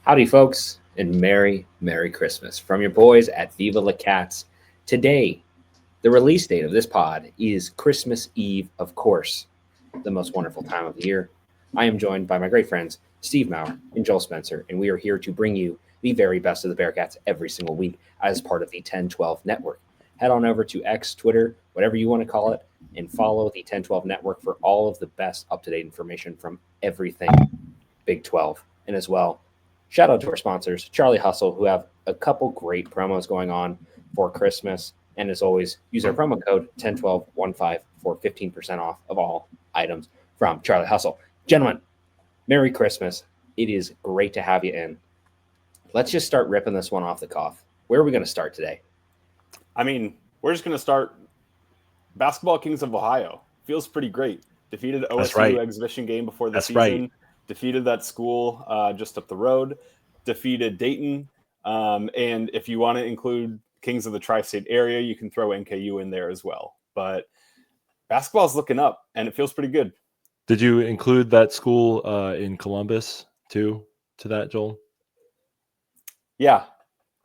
Howdy, folks, and Merry Christmas from your boys at vivalachristmas. Today, the release date of this pod is Christmas Eve, of course, the most wonderful time of the year. I am joined by my great friends, Steve Maurer and Joel Spencer, and we are here to bring you the very best of the Bearcats every single week as part of the 1012 network. Head on over to X, Twitter, whatever you want to call it, and follow the 1012 network for all of the best up to date information from everything Big 12. And as well, shout out to our sponsors, Charlie Hustle, who have a couple great promos going on for Christmas. And as always, use our promo code 101215 for 15% off of all items from Charlie Hustle. Gentlemen, Merry Christmas. It is great to have you in. Let's just start ripping this one off the cuff. Where are we going to start today? I mean, we're just going to start Basketball Kings of Ohio. Feels pretty great. Defeated OSU exhibition game before the season. Right. Defeated that school just up the road. Defeated Dayton. And if you want to include Kings of the Tri-State area, you can throw NKU in there as well. But basketball's looking up, and it feels pretty good. Did you include that school in Columbus too, to that, Joel? Yeah.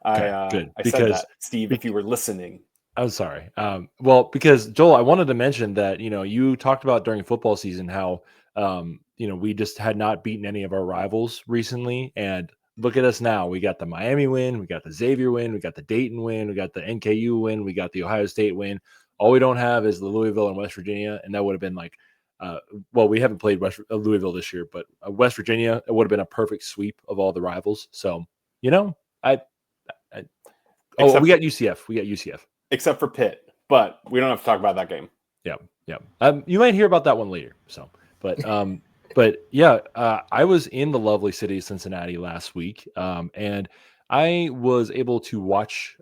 Okay, good. I said that, Steve, if you were listening. I'm sorry. Well, because, Joel, I wanted to mention that, you talked about during football season how, we just had not beaten any of our rivals recently. And look at us now. We got the Miami win. We got the Xavier win. We got the Dayton win. We got the NKU win. We got the Ohio State win. All we don't have is the Louisville and West Virginia. And that would have been like, we haven't played Louisville this year, but West Virginia, it would have been a perfect sweep of all the rivals. So, we got UCF. We got UCF. Except for Pitt, but we don't have to talk about that game. Yeah. You might hear about that one later. So, but yeah, I was in the lovely city of Cincinnati last week, and I was able to watch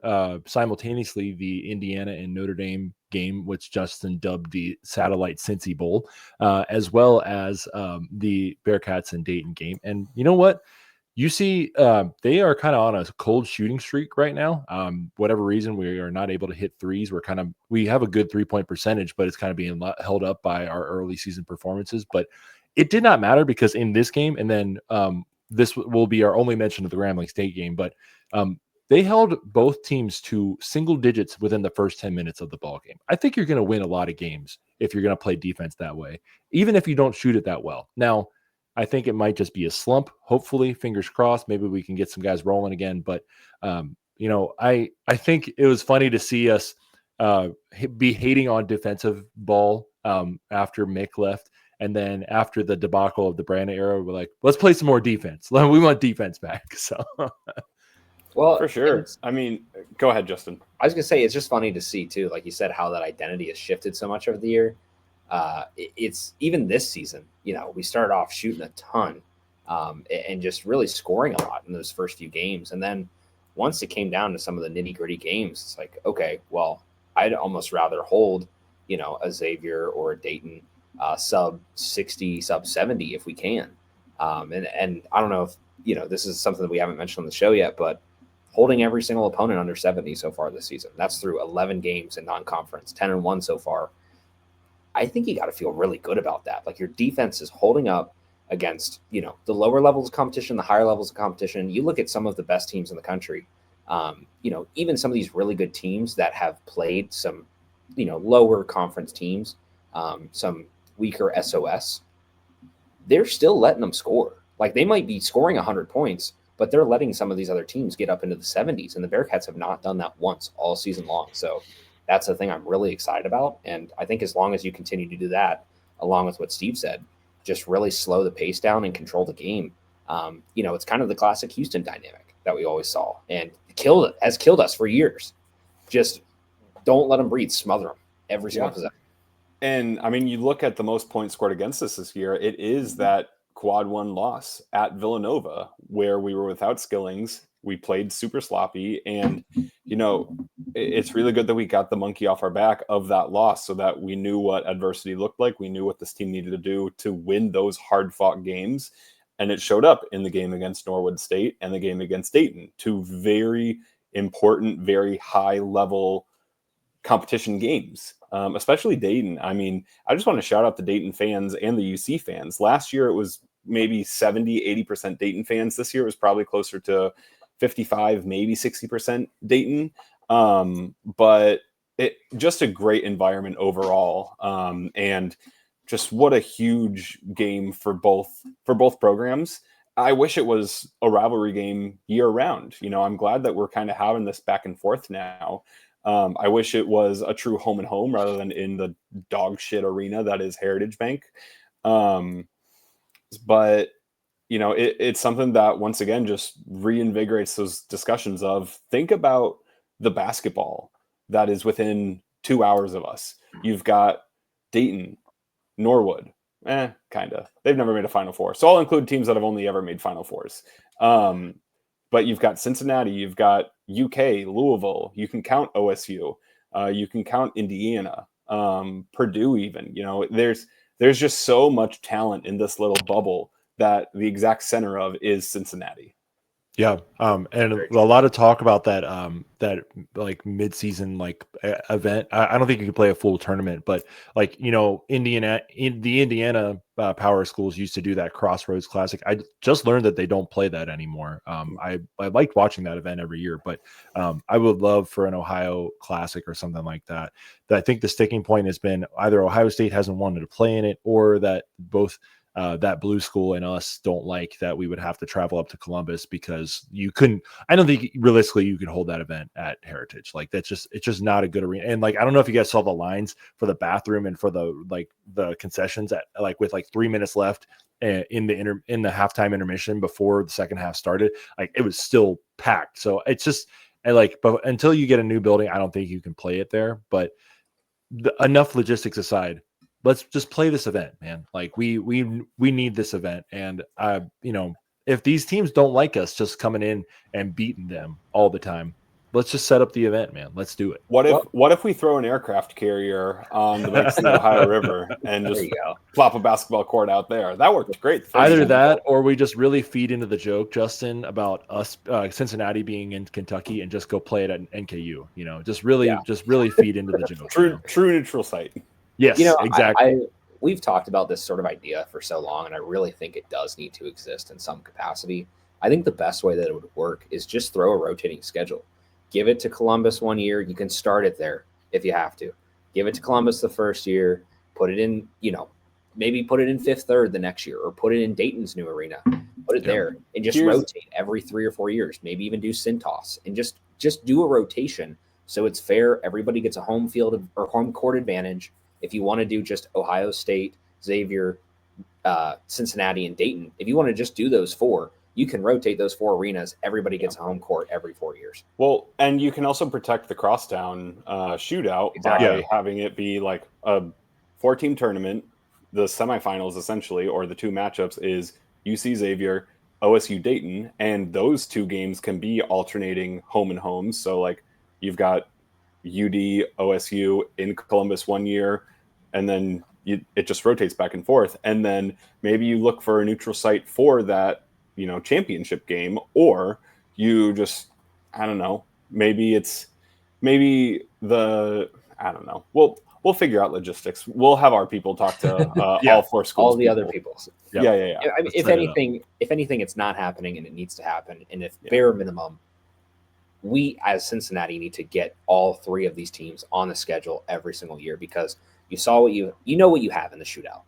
simultaneously the Indiana and Notre Dame game, which Justin dubbed the Satellite Cincy Bowl, as well as the Bearcats and Dayton game. And you know what? You see, they are kind of on a cold shooting streak right now. Whatever reason, we are not able to hit threes. We have a good 3-point percentage, but it's kind of being held up by our early season performances. But it did not matter because in this game, and then this will be our only mention of the Grambling State game, but they held both teams to single digits within the first 10 minutes of the ball game. I think you're going to win a lot of games if you're going to play defense that way, even if you don't shoot it that well. Now, I think it might just be a slump. Hopefully, fingers crossed, maybe we can get some guys rolling again. But, I think it was funny to see us be hating on defensive ball after Mick left. And then after the debacle of the Brandon era, we're like, let's play some more defense. We want defense back. So, well, for sure. I mean, go ahead, Justin. I was going to say, it's just funny to see, too, like you said, how that identity has shifted so much over the year. It's even this season, we started off shooting a ton and just really scoring a lot in those first few games. And then once it came down to some of the nitty gritty games, it's like, okay, well, I'd almost rather hold, a Xavier or a Dayton sub 60, sub 70 if we can. And I don't know if, this is something that we haven't mentioned on the show yet, but holding every single opponent under 70 so far this season, that's through 11 games in non-conference, 10-1 so far. I think you got to feel really good about that. Like your defense is holding up against, the lower levels of competition, the higher levels of competition. You look at some of the best teams in the country, even some of these really good teams that have played some, lower conference teams, some weaker SOS, they're still letting them score. Like they might be scoring 100 points, but they're letting some of these other teams get up into the 70s. And the Bearcats have not done that once all season long. So that's the thing I'm really excited about. And I think as long as you continue to do that, along with what Steve said, just really slow the pace down and control the game. It's kind of the classic Houston dynamic that we always saw and has killed us for years. Just don't let them breathe, smother them every single possession. And I mean, you look at the most points scored against us this year, it is that quad one loss at Villanova where we were without Skillings. We played super sloppy, and, it's really good that we got the monkey off our back of that loss so that we knew what adversity looked like. We knew what this team needed to do to win those hard-fought games, and it showed up in the game against Norwood State and the game against Dayton, two very important, very high-level competition games, especially Dayton. I mean, I just want to shout out the Dayton fans and the UC fans. Last year, it was maybe 70-80% Dayton fans. This year it was probably closer to 55, maybe 60% Dayton. But it just a great environment overall. And just what a huge game for both programs. I wish it was a rivalry game year round. I'm glad that we're kind of having this back and forth now. I wish it was a true home and home rather than in the dog shit arena that is Heritage Bank. But it's something that once again just reinvigorates those discussions of think about the basketball that is within 2 hours of us. You've got Dayton, Norwood, kind of. They've never made a Final Four. So I'll include teams that have only ever made Final Fours. But you've got Cincinnati, you've got UK, Louisville, you can count OSU, you can count Indiana, Purdue even. There's just so much talent in this little bubble that the exact center of is Cincinnati. Yeah. And a lot of talk about that, that like mid-season, event. I don't think you could play a full tournament, but the Indiana power schools used to do that Crossroads Classic. I just learned that they don't play that anymore. I liked watching that event every year, but I would love for an Ohio Classic or something like that. I think the sticking point has been either Ohio State hasn't wanted to play in it, or that both that blue school and us don't like that we would have to travel up to Columbus, because I don't think realistically you could hold that event at Heritage. It's just not a good arena. And I don't know if you guys saw the lines for the bathroom and for the concessions at with 3 minutes left in the halftime intermission before the second half started. It was still packed. So it's just, but until you get a new building, I don't think you can play it there. But enough logistics aside, let's just play this event, man. We need this event. And if these teams don't like us just coming in and beating them all the time, let's just set up the event, man. Let's do it. What if we throw an aircraft carrier on the banks of the Ohio River and just plop a basketball court out there? That worked great. Either that, or we just really feed into the joke, Justin, about us, Cincinnati being in Kentucky, and just go play it at NKU. Just really feed into the joke. True neutral site. Yes, exactly. We've talked about this sort of idea for so long, and I really think it does need to exist in some capacity. I think the best way that it would work is just throw a rotating schedule. Give it to Columbus one year. You can start it there if you have to. Give it to Columbus the first year. Put it in, maybe put it in Fifth Third the next year, or put it in Dayton's new arena. Put it there and just rotate every 3 or 4 years. Maybe even do Cintas and just do a rotation so it's fair. Everybody gets a home field or home court advantage. If you want to do just Ohio State, Xavier, Cincinnati, and Dayton, if you want to just do those 4, you can rotate those 4 arenas. Everybody gets a home court every 4 years. Well, and you can also protect the crosstown shootout by having it be like a 4-team tournament. The semifinals, essentially, or the 2 matchups, is UC Xavier, OSU Dayton, and those 2 games can be alternating home and homes. So you've got UD, OSU in Columbus one year, and then it just rotates back and forth. And then maybe you look for a neutral site for that, championship game, or you just, I don't know, maybe I don't know. We'll figure out logistics. We'll have our people talk to all 4 schools. All the other people. Yeah. I mean, if anything, it's not happening and it needs to happen. And if bare minimum, we as Cincinnati need to get all 3 of these teams on the schedule every single year, because you saw what you have in the shootout.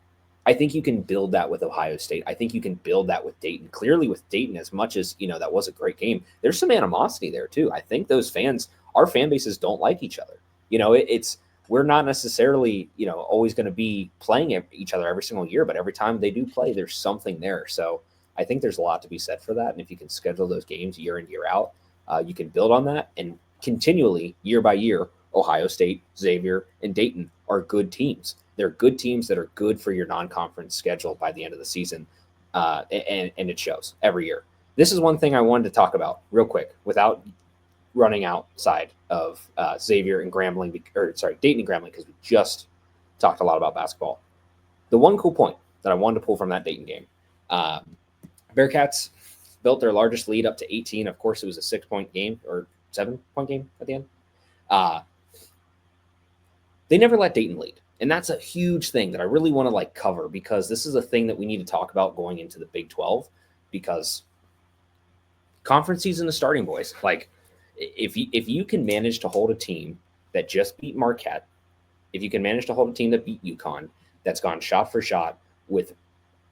I think you can build that with Ohio State. I think you can build that with Dayton. Clearly with Dayton, as much as, that was a great game, there's some animosity there too. I think those fans, our fan bases don't like each other. We're not necessarily, always going to be playing each other every single year, but every time they do play, there's something there. So I think there's a lot to be said for that. And if you can schedule those games year in, year out, you can build on that, and continually, year by year, Ohio State, Xavier, and Dayton are good teams. They're good teams that are good for your non-conference schedule by the end of the season, and it shows every year. This is one thing I wanted to talk about real quick without running outside of Xavier and Dayton and Grambling, because we just talked a lot about basketball. The one cool point that I wanted to pull from that Dayton game, Bearcats built their largest lead up to 18. Of course, it was a 6-point game or 7-point game at the end. They never let Dayton lead. And that's a huge thing that I really want to like cover, because this is a thing that we need to talk about going into the Big 12, because conference season is starting, boys. Like if you can manage to hold a team that just beat Marquette, if you can manage to hold a team that beat UConn, that's gone shot for shot with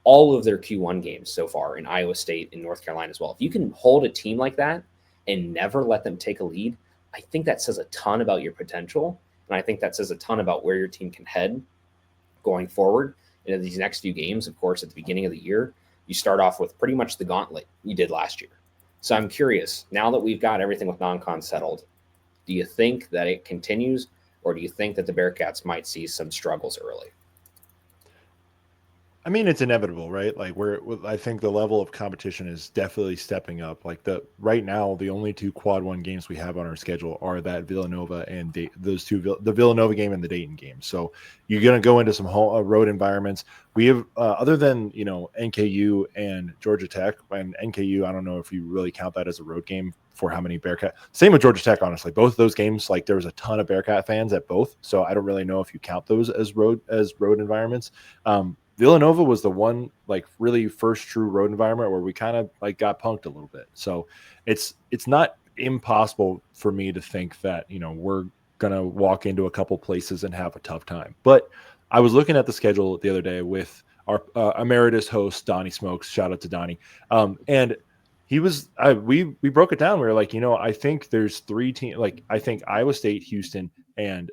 all of their Q1 games so far in Iowa State and North Carolina as well. If you can hold a team like that and never let them take a lead, I think that says a ton about your potential. And I think that says a ton about where your team can head going forward into these next few games. Of course, at the beginning of the year, you start off with pretty much the gauntlet you did last year. So I'm curious, now that we've got everything with non-con settled, do you think that it continues, or do you think that the Bearcats might see some struggles early? I mean, it's inevitable, right? Like I think the level of competition is definitely stepping up. Like right now, the only two quad one games we have on our schedule are that Villanova and the Villanova game and the Dayton game. So you're going to go into some road environments. We have, other than, NKU and Georgia Tech, and NKU, I don't know if you really count that as a road game for how many Bearcat. Same with Georgia Tech, honestly. Both of those games, like there was a ton of Bearcat fans at both. So I don't really know if you count those as road environments. Villanova was the one like really first true road environment where we kind of like got punked a little bit. So it's not impossible for me to think that, we're going to walk into a couple places and have a tough time. But I was looking at the schedule the other day with our emeritus host, Donnie Smokes. Shout out to Donnie. And he was, we broke it down. We were like, I think there's three teams. Like I think Iowa State, Houston, and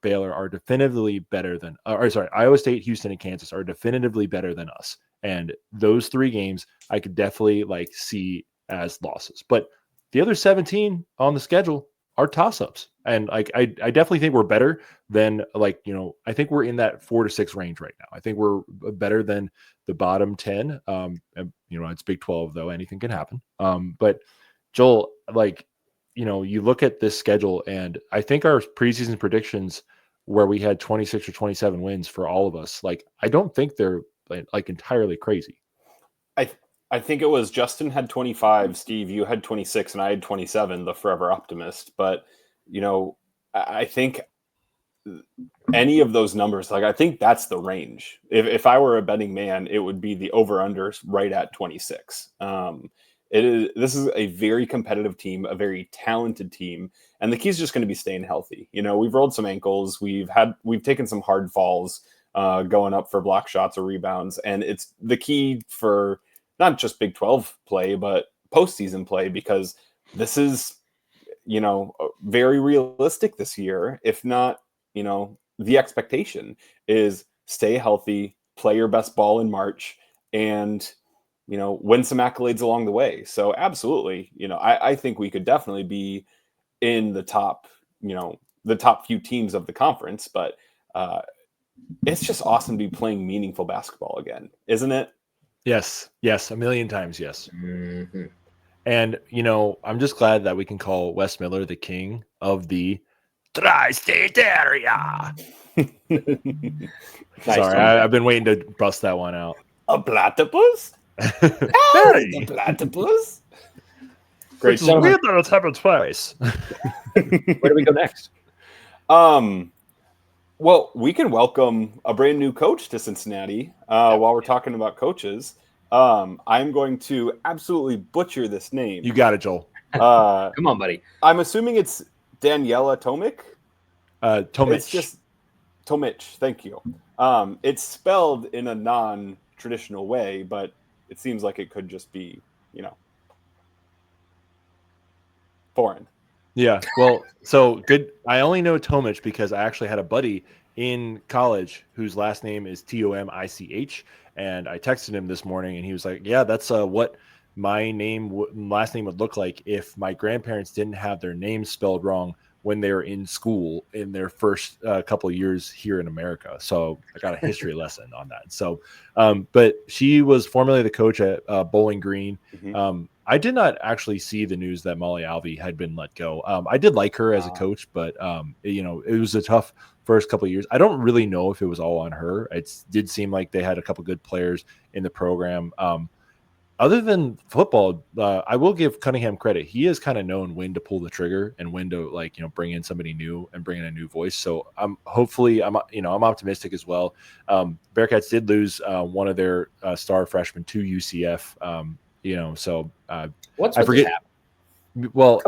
Baylor are definitively better than, Iowa State, Houston, and Kansas are definitively better than us. And those three games I could definitely like see as losses. But the other 17 on the schedule are toss-ups. And like I definitely think we're better than I think we're in that 4 to 6 range right now. I think we're better than the bottom 10. It's Big 12 though, anything can happen. But Joel, you look at this schedule, and I think our preseason predictions where we had 26 or 27 wins for all of us, like I don't think they're like entirely crazy. I think it was Justin had 25, Steve, you had 26, and I had 27, the forever optimist. But, I think any of those numbers, like I think that's the range. If I were a betting man, it would be the over-under right at 26. This is a very competitive team, a very talented team, and the key is just going to be staying healthy. We've rolled some ankles, we've taken some hard falls going up for block shots or rebounds, and it's the key for not just Big 12 play, but postseason play, because this is, very realistic this year. If not, the expectation is stay healthy, play your best ball in March, and win some accolades along the way. So absolutely, I think we could definitely be in the top, the top few teams of the conference, but it's just awesome to be playing meaningful basketball again, isn't it? Yes, a million times, yes. Mm-hmm. And, I'm just glad that we can call Wes Miller the king of the tri-state area. Sorry, I've been waiting to bust that one out. A platypus? Hey! A platypus? Great. It's weird that it's happened twice. Where do we go next? Well, we can welcome a brand new coach to Cincinnati while we're talking about coaches. I'm going to absolutely butcher this name. You got it, Joel. Come on, buddy. I'm assuming it's Daniela Tomic. Tomic. It's just Tomic. Thank you. It's spelled in a non-traditional way, but it seems like it could just be, foreign. Yeah. Well, so good. I only know Tomic because I actually had a buddy in college whose last name is Tomich, and I texted him this morning, and he was like, "Yeah, that's what my last name would look like if my grandparents didn't have their names spelled wrong when they were in school in their first couple of years here in America." So I got a history lesson on that. So, but she was formerly the coach at Bowling Green. Mm-hmm. I did not actually see the news that Molly Alvey had been let go. I did like her as a coach, but it was a tough first couple of years. I don't really know if it was all on her. It did seem like they had a couple good players in the program. other than football, I will give Cunningham credit. He has kind of known when to pull the trigger and when to bring in somebody new and bring in a new voice. So I'm optimistic as well. Bearcats did lose one of their star freshmen to UCF. What's I with forget. this happen? Well,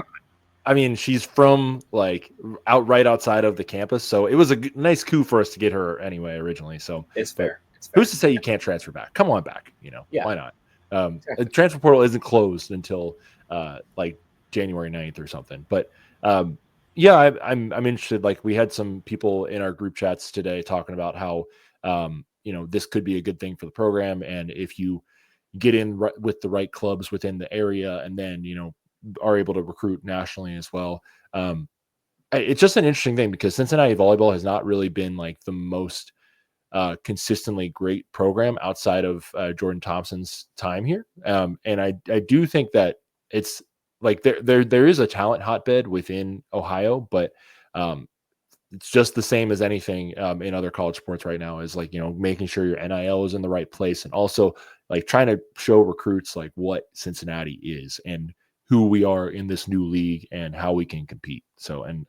I mean, she's from right outside of the campus, so it was a nice coup for us to get her anyway originally. So It's fair. Who's to say you can't transfer back? Come on back. Yeah. Why not? The transfer portal isn't closed until January 9th or something. But I'm interested. Like, we had some people in our group chats today talking about how this could be a good thing for the program, and if you get in with the right clubs within the area, and then are able to recruit nationally as well. It's just an interesting thing because Cincinnati volleyball has not really been like the most consistently great program outside of Jordan Thompson's time here. And I do think that it's like there is a talent hotbed within Ohio, but it's just the same as anything in other college sports right now, is making sure your NIL is in the right place, and also like trying to show recruits like what Cincinnati is and who we are in this new league and how we can compete. So, and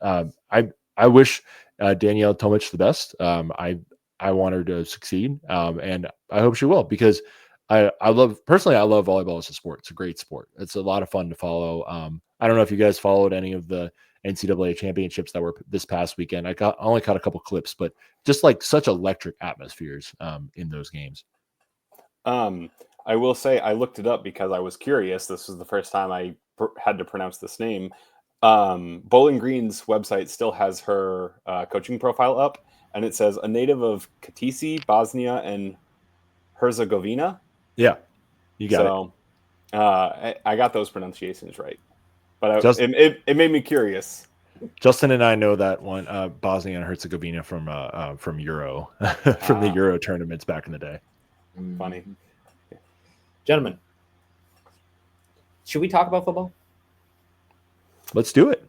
I wish Danielle Tomich the best. I want her to succeed, and I hope she will, because I love volleyball as a sport. It's a great sport. It's a lot of fun to follow. I don't know if you guys followed any of the NCAA championships that were this past weekend. I only caught a couple clips, but just like such electric atmospheres in those games. I will say I looked it up because I was curious. This was the first time I had to pronounce this name. Bowling Green's website still has her coaching profile up, and it says a native of Katice, Bosnia, and Herzegovina. Yeah, you got it. I got those pronunciations right, but it made me curious. Justin and I know that one, Bosnia and Herzegovina from Euro, from the Euro tournaments back in the day. Funny. Gentlemen, should we talk about football? Let's do it.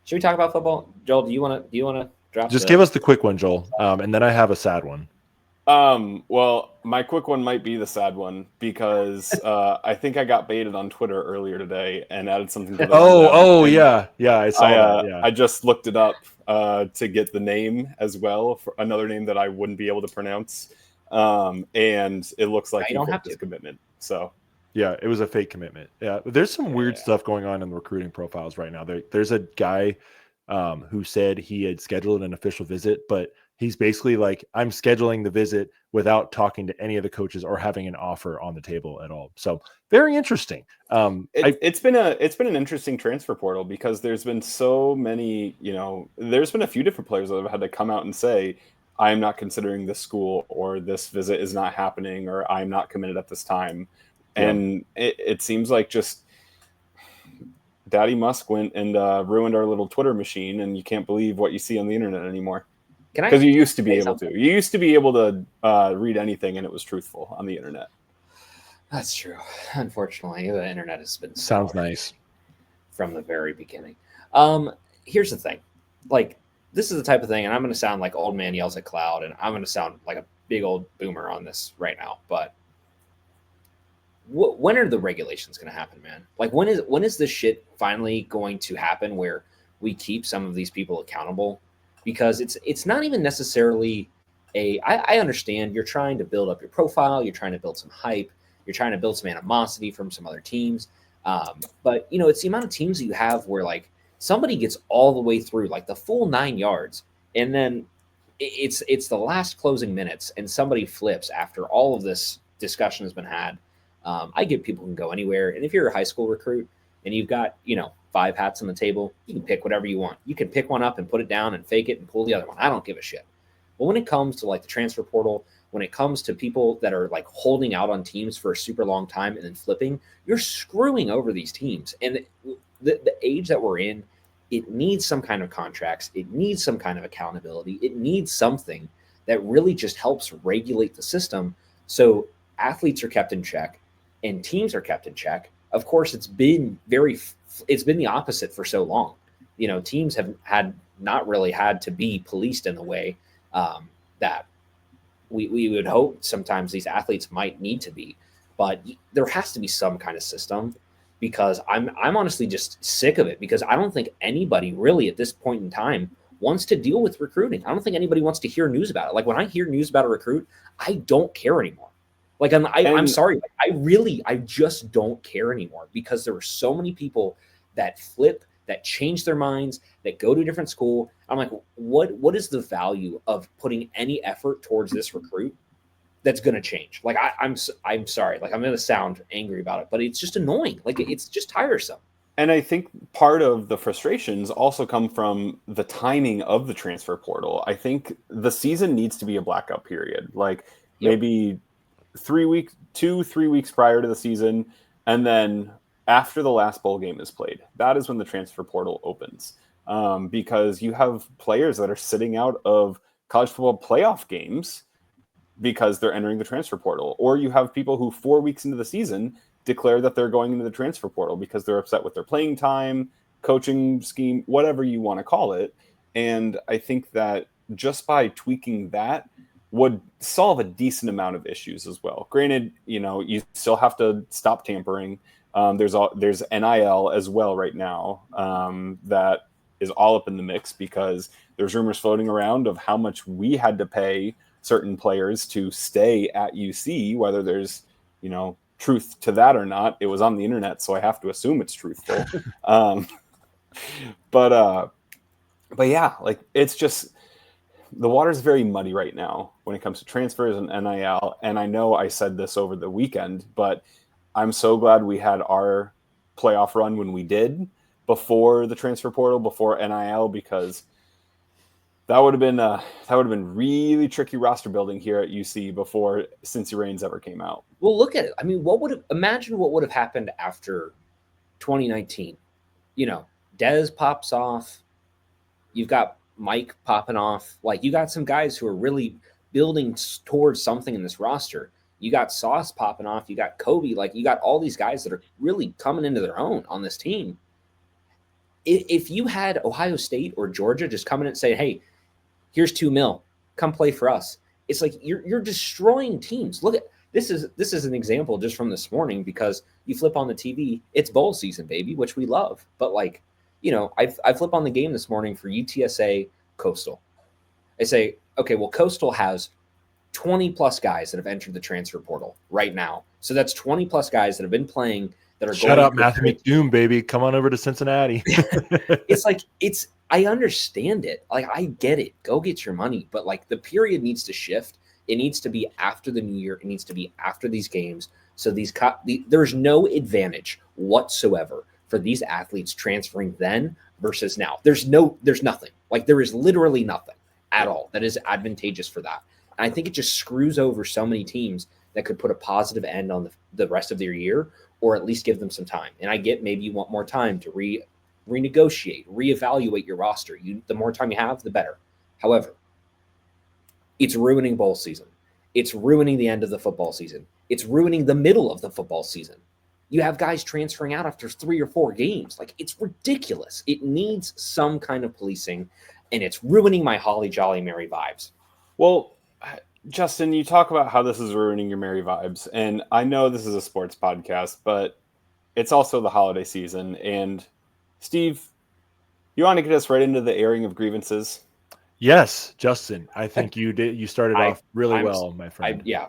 Should we talk about football? Joel, do you want to drop? Just give us the quick one, Joel, and then I have a sad one. Well, my quick one might be the sad one because I think I got baited on Twitter earlier today and added something to the yeah, I saw that. Yeah. I just looked it up to get the name as well, for another name that I wouldn't be able to pronounce. And it looks like you don't have this commitment. So yeah, it was a fake commitment. Yeah, there's some weird stuff going on in the recruiting profiles right now. There's a guy who said he had scheduled an official visit, but he's basically like, I'm scheduling the visit without talking to any of the coaches or having an offer on the table at all. So very interesting. It's been an interesting transfer portal because there's been so many, there's been a few different players that have had to come out and say, I'm not considering this school, or this visit is not happening, or I'm not committed at this time. Yeah. And it seems like just Daddy Musk went and ruined our little Twitter machine, and you can't believe what you see on the internet anymore. Because you used to be able to. You used to be able to read anything, and it was truthful on the internet. That's true. Unfortunately, the internet has been sounds nice from the very beginning. Here's the thing, like, this is the type of thing, and I'm going to sound like old man yells at cloud, and I'm going to sound like a big old boomer on this right now. But when are the regulations going to happen, man? Like, when is this shit finally going to happen where we keep some of these people accountable? Because it's not even necessarily I understand you're trying to build up your profile, you're trying to build some hype, you're trying to build some animosity from some other teams. But it's the amount of teams that you have where like somebody gets all the way through like the full 9 yards, and then it's the last closing minutes and somebody flips after all of this discussion has been had. I get people can go anywhere, and if you're a high school recruit and you've got 5 hats on the table, you can pick whatever you want. You can pick one up and put it down and fake it and pull the other one. I don't give a shit. But when it comes to like the transfer portal, when it comes to people that are like holding out on teams for a super long time and then flipping, you're screwing over these teams. And the age that we're in, it needs some kind of contracts. It needs some kind of accountability. It needs something that really just helps regulate the system so athletes are kept in check and teams are kept in check. Of course, it's been the opposite for so long. Teams have not really had to be policed in the way that we would hope sometimes these athletes might need to be. but there has to be some kind of system, because I'm honestly just sick of it, because I don't think anybody really at this point in time wants to deal with recruiting. I don't think anybody wants to hear news about it. Like when I hear news about a recruit, I don't care anymore. Like I'm sorry, I just don't care anymore, because there are so many people that flip, that change their minds, that go to a different school. I'm like, what is the value of putting any effort towards this recruit that's going to change? Like I'm sorry, like I'm going to sound angry about it, but it's just annoying. Like it's just tiresome. And I think part of the frustrations also come from the timing of the transfer portal. I think the season needs to be a blackout period, like maybe 3 weeks prior to the season, and then after the last bowl game is played. That is when the transfer portal opens, because you have players that are sitting out of college football playoff games because they're entering the transfer portal, or you have people who 4 weeks into the season declare that they're going into the transfer portal because they're upset with their playing time, coaching scheme, whatever you want to call it. And I think that just by tweaking that would solve a decent amount of issues as well. Granted, you still have to stop tampering. There's NIL as well right now, that is all up in the mix, because there's rumors floating around of how much we had to pay certain players to stay at UC, whether there's, truth to that or not. It was on the internet, so I have to assume it's truthful. But yeah, like it's just, the water's very muddy right now when it comes to transfers and NIL. And I know I said this over the weekend, but I'm so glad we had our playoff run when we did, before the transfer portal, before NIL, because that would have been really tricky roster building here at UC before Cincy Reigns ever came out. Well, look at it. I mean, imagine what would have happened after 2019. Dez pops off. You've got Mike popping off. Like, you got some guys who are really building towards something in this roster. You got Sauce popping off. You got Kobe. Like, you got all these guys that are really coming into their own on this team. If you had Ohio State or Georgia just coming in and saying, hey, here's $2 million, come play for us, it's like you're destroying teams. Look at this is an example just from this morning, because you flip on the TV, it's bowl season, baby, which we love. But like, I flip on the game this morning for UTSA Coastal. I say, okay, well, Coastal has 20 plus guys that have entered the transfer portal right now. So that's 20 plus guys that have been playing, that are Shut up, Matthew McDoom, baby. Come on over to Cincinnati. I understand it. Like, I get it. Go get your money. But like, the period needs to shift. It needs to be after the new year. It needs to be after these games. So there's no advantage whatsoever for these athletes transferring then versus now. There's nothing. Like, there is literally nothing at all that is advantageous for that. And I think it just screws over so many teams that could put a positive end on the rest of their year, or at least give them some time. And I get, maybe you want more time to renegotiate, reevaluate your roster. The more time you have, the better. However, it's ruining bowl season. It's ruining the end of the football season. It's ruining the middle of the football season. You have guys transferring out after 3 or 4 games. Like, it's ridiculous. It needs some kind of policing, and it's ruining my holly jolly merry vibes. Well, Justin, you talk about how this is ruining your merry vibes, and I know this is a sports podcast, but it's also the holiday season. And Steve, you want to get us right into the airing of grievances? Yes, Justin. I think you did. You started off really well, my friend. Yeah.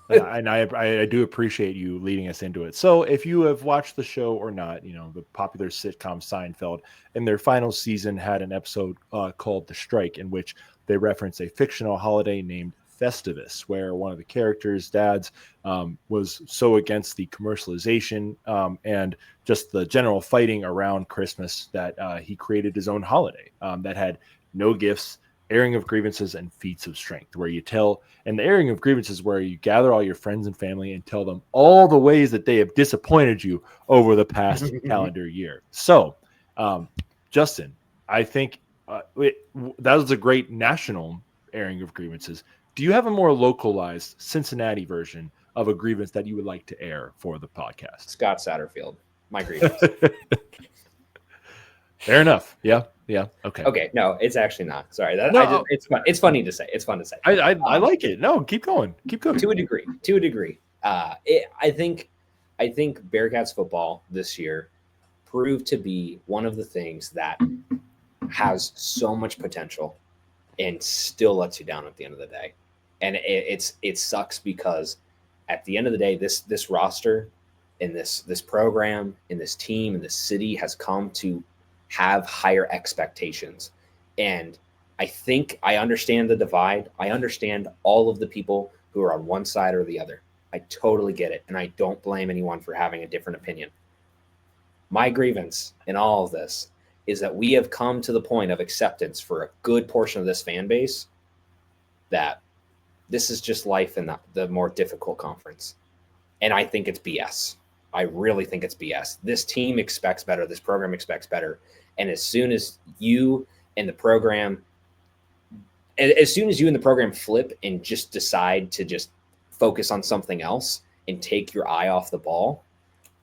And I do appreciate you leading us into it. So if you have watched the show or not, the popular sitcom Seinfeld, in their final season, had an episode called The Strike, in which they reference a fictional holiday named Festivus, where one of the characters' dads was so against the commercialization and just the general fighting around Christmas that he created his own holiday that had no gifts, airing of grievances, and feats of strength, where and the airing of grievances, where you gather all your friends and family and tell them all the ways that they have disappointed you over the past calendar year. So, Justin, I think that was a great national airing of grievances. Do you have a more localized Cincinnati version of a grievance that you would like to air for the podcast? Scott Satterfield, my grievance. Fair enough. Yeah. Okay. Okay. No, it's actually not. Sorry. It's fun. It's funny to say. It's fun to say. I like it. No, keep going. To a degree. I think Bearcats football this year proved to be one of the things that has so much potential and still lets you down at the end of the day. And it sucks because at the end of the day, this roster and this program and this team and this city has come to have higher expectations. And I think I understand the divide. I understand all of the people who are on one side or the other. I totally get it. And I don't blame anyone for having a different opinion. My grievance in all of this is that we have come to the point of acceptance for a good portion of this fan base that this is just life in the more difficult conference. And I think it's BS. I really think it's BS. This team expects better. This program expects better. And as soon as you and the program flip and just decide to just focus on something else and take your eye off the ball,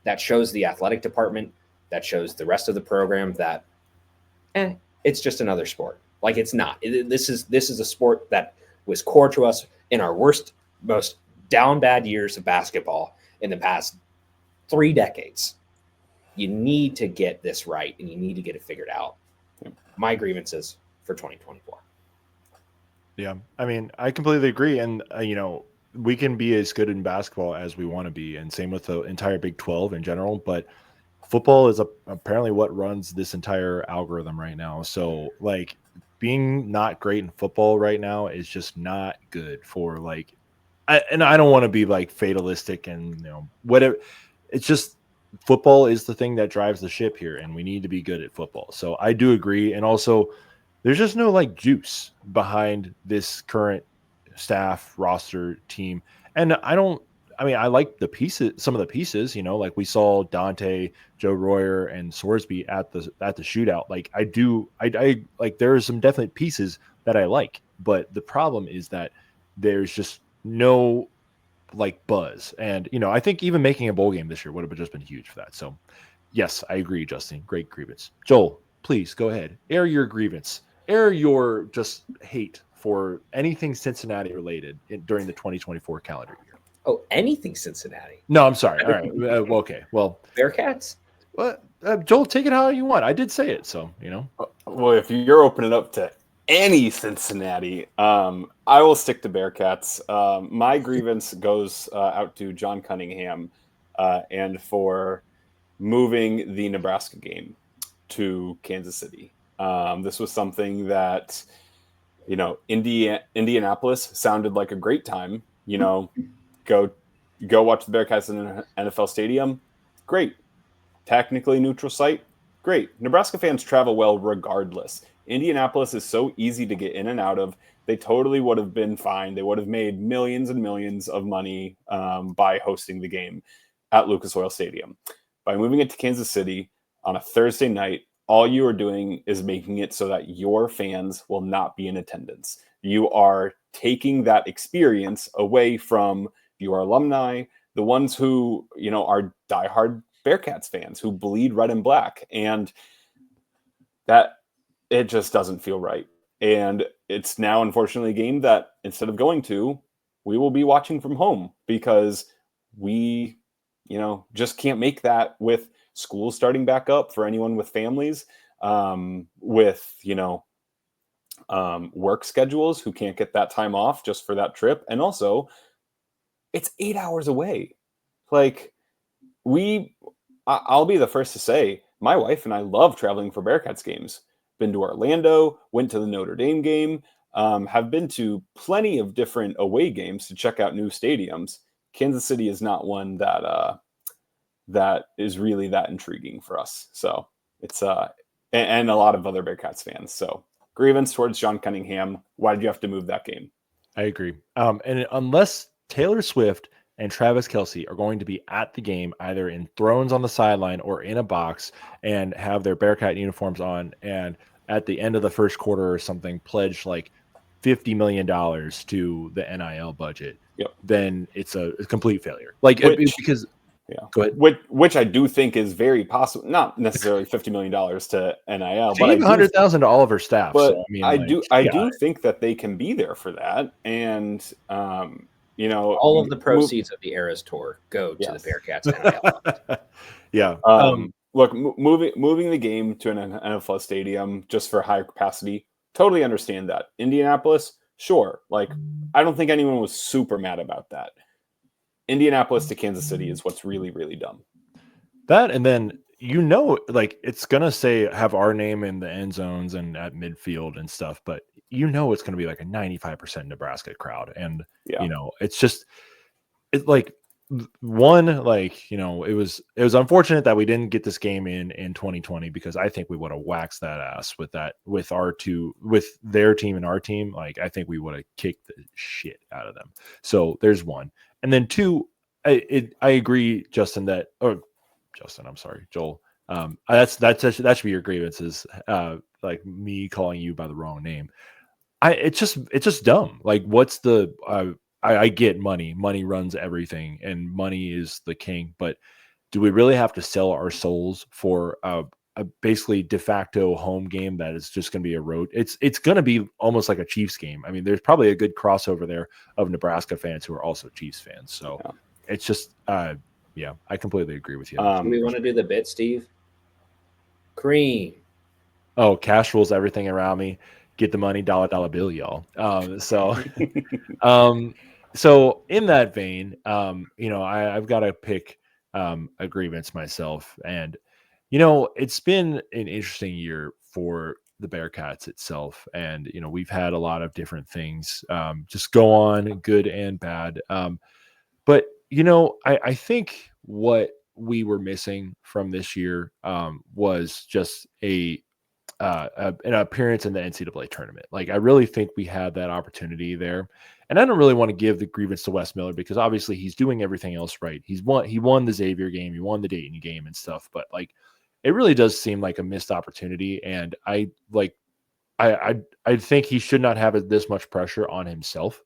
that shows the athletic department, that shows the rest of the program that it's just another sport. Like it's not. This is a sport that was core to us in our worst, most down bad years of basketball in the past 3 decades. You need to get this right, and you need to get it figured out. My grievances for 2024. Yeah, I mean, I completely agree, and we can be as good in basketball as we want to be, and same with the entire Big 12 in general. But football is apparently what runs this entire algorithm right now. So, like, being not great in football right now is just not good for and I don't want to be like fatalistic and whatever. It's just football is the thing that drives the ship here, and we need to be good at football. So I do agree, and also there's just no juice behind this current staff roster team, and I like the pieces, some of the pieces, like we saw Dante, Joe Royer, and Sorsby at the shootout. Like I like there are some definite pieces that I like, but the problem is that there's just no buzz, and I think even making a bowl game this year would have just been huge for that. So yes, I agree, Justin. Great grievance. Joel, please go ahead, air your grievance, air your just hate for anything Cincinnati related during the 2024 calendar year. Oh, anything Cincinnati? No, I'm sorry. All right. Okay. Well, Bearcats? Well, Joel, take it how you want. I did say it, so Well, if you're opening up to any Cincinnati, I will stick to Bearcats. My grievance goes out to John Cunningham and for moving the Nebraska game to Kansas City. This was something that, Indianapolis sounded like a great time. Go watch the Bearcats in an NFL stadium. Great. Technically neutral site. Great. Nebraska fans travel well regardless. Indianapolis is so easy to get in and out of. They totally would have been fine. They would have made millions and millions of money by hosting the game at Lucas Oil Stadium. By moving it to Kansas City on a Thursday night, all you are doing is making it so that your fans will not be in attendance. You are taking that experience away from your alumni, the ones who, are diehard Bearcats fans who bleed red and black. And that it just doesn't feel right. And it's now, unfortunately, a game that instead of going to, we will be watching from home because we, just can't make that with schools starting back up for anyone with families, with, work schedules who can't get that time off just for that trip. And also, it's 8 hours away. I'll be the first to say, my wife and I love traveling for Bearcats games. Been to Orlando, went to the Notre Dame game, have been to plenty of different away games to check out new stadiums. Kansas City is not one that is really that intriguing for us. So it's and a lot of other Bearcats fans. So grievance towards John Cunningham. Why did you have to move that game? I agree. And unless Taylor Swift and Travis Kelce are going to be at the game, either in thrones on the sideline or in a box, and have their Bearcat uniforms on, and at the end of the first quarter or something, pledge $50 million to the NIL budget, then it's a complete failure. Because go ahead. Which I do think is very possible. Not necessarily $50 million to NIL, but $100,000 to all of her staff. But so, I do think that they can be there for that, and You know, All of the proceeds of the Eras Tour go to the Bearcats NIL. Yeah. Look, moving the game to an NFL stadium just for higher capacity, totally understand that. Indianapolis, sure. Like, I don't think anyone was super mad about that. Indianapolis to Kansas City is what's really, really dumb. That, and then like it's gonna say have our name in the end zones and at midfield and stuff, but it's gonna be like a 95% Nebraska crowd, and it's just like one, like it was unfortunate that we didn't get this game in 2020, because I think we would have waxed that ass with their team and our team. Like, I think we would have kicked the shit out of them. So there's one, and then two, I agree, Justin, I'm sorry, Joel. That should be your grievances. Like me calling you by the wrong name. It's just dumb. Like, what's the I get money. Money runs everything, and money is the king. But do we really have to sell our souls for a basically de facto home game that is just going to be a road? It's going to be almost like a Chiefs game. I mean, there's probably a good crossover there of Nebraska fans who are also Chiefs fans. So it's just, yeah, I completely agree with you. Do we want to do the bit, Steve? Cream. Oh, cash rules everything around me. Get the money, dollar bill, y'all. So in that vein, I've got to pick a grievance myself, and it's been an interesting year for the Bearcats itself, and we've had a lot of different things just go on, good and bad. But I think what we were missing from this year was just an appearance in the NCAA tournament. Like, I really think we had that opportunity there. And I don't really want to give the grievance to Wes Miller, because obviously he's doing everything else right. He won the Xavier game, he won the Dayton game and stuff, but like, it really does seem like a missed opportunity. And I think he should not have this much pressure on himself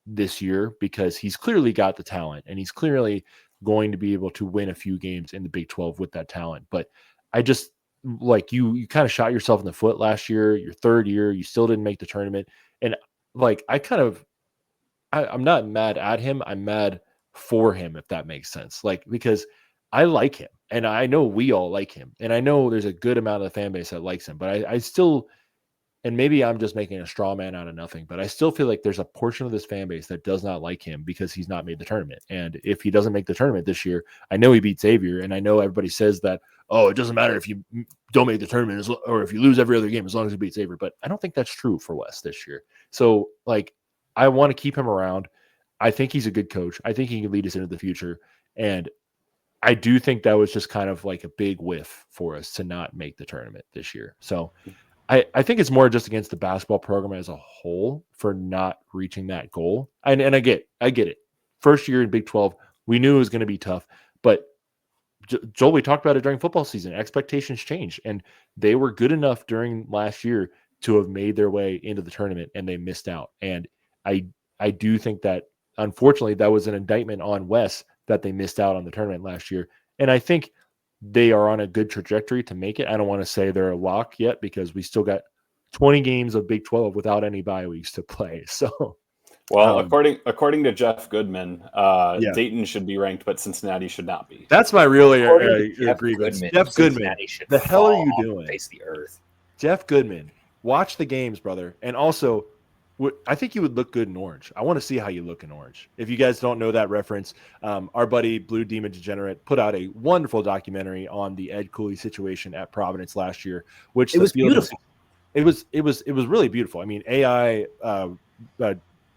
this year, because he's clearly got the talent, and he's clearly going to be able to win a few games in the Big 12 with that talent. But I just, like, you kind of shot yourself in the foot last year. Your third year, you still didn't make the tournament. And like, I'm not mad at him. I'm mad for him, if that makes sense. Like, because I like him, and I know we all like him, and I know there's a good amount of the fan base that likes him, but I still, and maybe I'm just making a straw man out of nothing, but I still feel like there's a portion of this fan base that does not like him because he's not made the tournament. And if he doesn't make the tournament this year, I know he beat Xavier, and I know everybody says that, oh, it doesn't matter if you don't make the tournament or if you lose every other game as long as you beat Xavier. But I don't think that's true for Wes this year. So, like, I want to keep him around. I think he's a good coach. I think he can lead us into the future. And I do think that was just kind of like a big whiff for us to not make the tournament this year. So I think it's more just against the basketball program as a whole for not reaching that goal. And I get it. First year in Big 12, we knew it was going to be tough. But Joel, we talked about it during football season. Expectations change, and they were good enough during last year to have made their way into the tournament, and they missed out. And I do think that, unfortunately, that was an indictment on Wes that they missed out on the tournament last year. And I think they are on a good trajectory to make it. I don't want to say they're a lock yet, because we still got 20 games of Big 12 without any bye weeks to play. So, well, according to Jeff Goodman, Dayton should be ranked, but Cincinnati should not be. That's my real Jeff grievance. Goodman, Jeff Goodman, the hell are you doing? Face the earth. Jeff Goodman, watch the games, brother. And also, I think you would look good in orange. I want to see how you look in orange. If you guys don't know that reference, our buddy Blue Demon Degenerate put out a wonderful documentary on the Ed Cooley situation at Providence last year, which it was beautiful. It was really beautiful. I mean, AI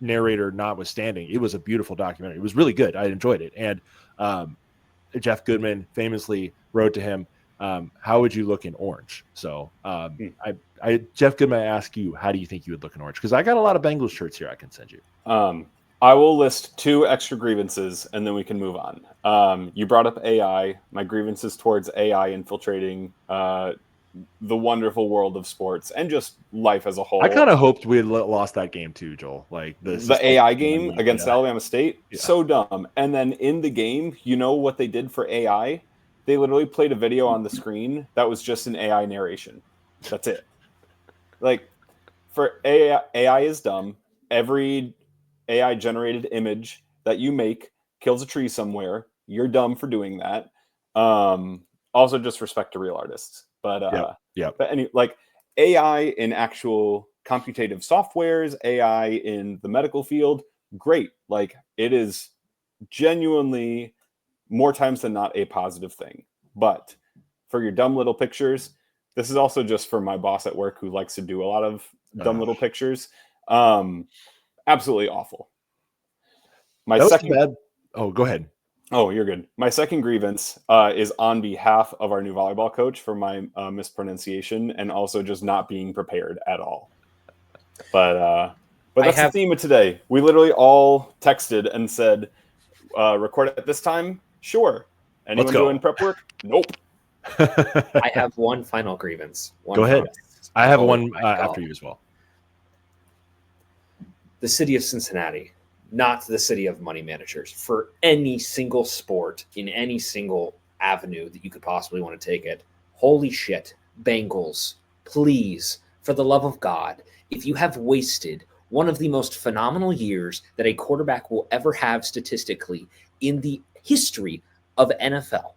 narrator notwithstanding, it was a beautiful documentary. It was really good. I enjoyed it. And Jeff Goodman famously wrote to him, how would you look in orange? So Jeff Goodman, I ask you, how do you think you would look in orange? Because I got a lot of Bengals shirts here I can send you. I will list 2 extra grievances, and then we can move on. You brought up AI. My grievances towards AI infiltrating the wonderful world of sports and just life as a whole. I kind of hoped we had lost that game too, Joel. Like the AI game against Alabama State, so dumb. And then in the game, you know what they did for AI? They literally played a video on the screen that was just an AI narration. That's it. Like, for AI is dumb. Every AI generated image that you make kills a tree somewhere, you're dumb for doing that. Also, just respect to real artists. But like AI in actual computative softwares, AI in the medical field, great. Like it is genuinely more times than not a positive thing. But for your dumb little pictures, this is also just for my boss at work who likes to do a lot of dumb little pictures. Absolutely awful. My second. Oh, go ahead. Oh, you're good. My second grievance is on behalf of our new volleyball coach for my mispronunciation and also just not being prepared at all. But that's the theme of today. We literally all texted and said, record at this time? Sure. Anyone doing prep work? Nope. I have one final grievance. Go ahead. I have one after you as well. The city of Cincinnati, not the city of money managers, for any single sport in any single avenue that you could possibly want to take it. Holy shit, Bengals, please, for the love of God, if you have wasted one of the most phenomenal years that a quarterback will ever have statistically in the history of NFL,